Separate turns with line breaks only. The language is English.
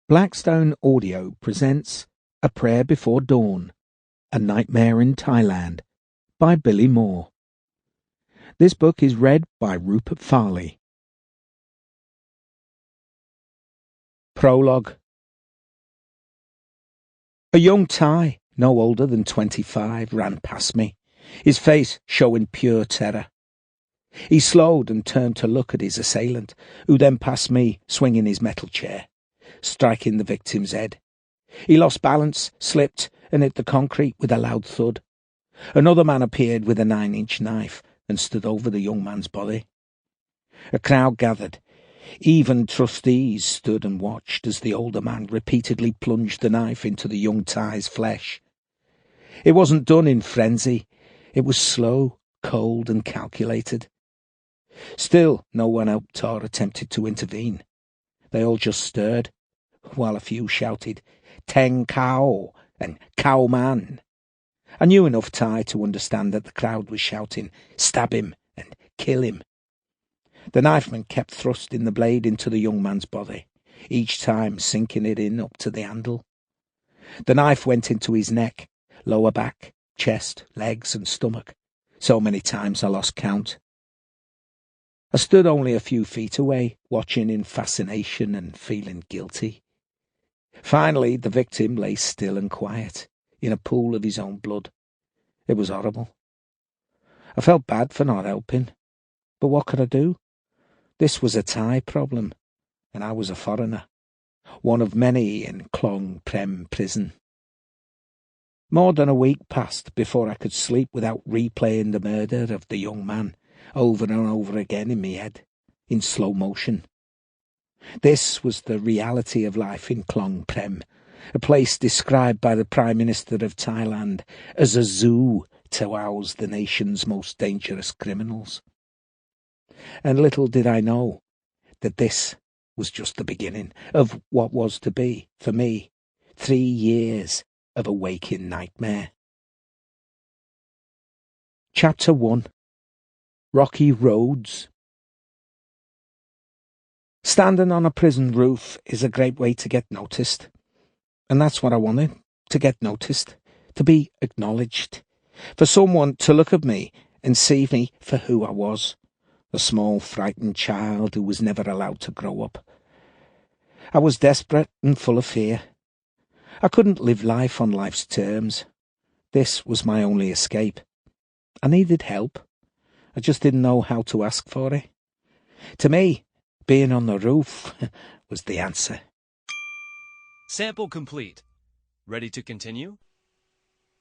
Blackstone Audio presents A Prayer Before Dawn, A Nightmare in Thailand, by Billy Moore. This book is read by Rupert Farley. Prologue. A young Thai, no older than 25, ran past me, his face showing pure terror. He slowed and turned to look at his assailant, who then passed me, swinging his metal chair, striking the victim's head. He lost balance, slipped, and hit the concrete with a loud thud. Another man appeared with a 9-inch knife and stood over the young man's body. A crowd gathered. Even trustees stood and watched as the older man repeatedly plunged the knife into the young Thai's flesh. It wasn't done in frenzy. It was slow, cold, and calculated. Still, no one helped or attempted to intervene. They all just stared, while a few shouted, "Teng Kao" and "Cow Man." I knew enough Thai to understand that the crowd was shouting, "Stab him" and "Kill him." The knifeman kept thrusting the blade into the young man's body, each time sinking it in up to the handle. The knife went into his neck, lower back, chest, legs, and stomach. So many times I lost count. I stood only a few feet away, watching in fascination and feeling guilty. Finally, the victim lay still and quiet, in a pool of his own blood. It was horrible. I felt bad for not helping, but what could I do? This was a Thai problem, and I was a foreigner, one of many in Klong Prem prison. More than a week passed before I could sleep without replaying the murder of the young man over and over again in my head, in slow motion. This was the reality of life in Klong Prem, a place described by the Prime Minister of Thailand as a zoo to house the nation's most dangerous criminals. And little did I know that this was just the beginning of what was to be, for me, 3 years of a waking nightmare. Chapter 1. Rocky Roads. Standing on a prison roof is a great way to get noticed. And that's what I wanted, to get noticed, to be acknowledged, for someone to look at me and see me for who I was, a small, frightened child who was never allowed to grow up. I was desperate and full of fear. I couldn't live life on life's terms. This was my only escape. I needed help. I just didn't know how to ask for it. To me, being on the roof was the answer.
Sample complete. Ready to continue?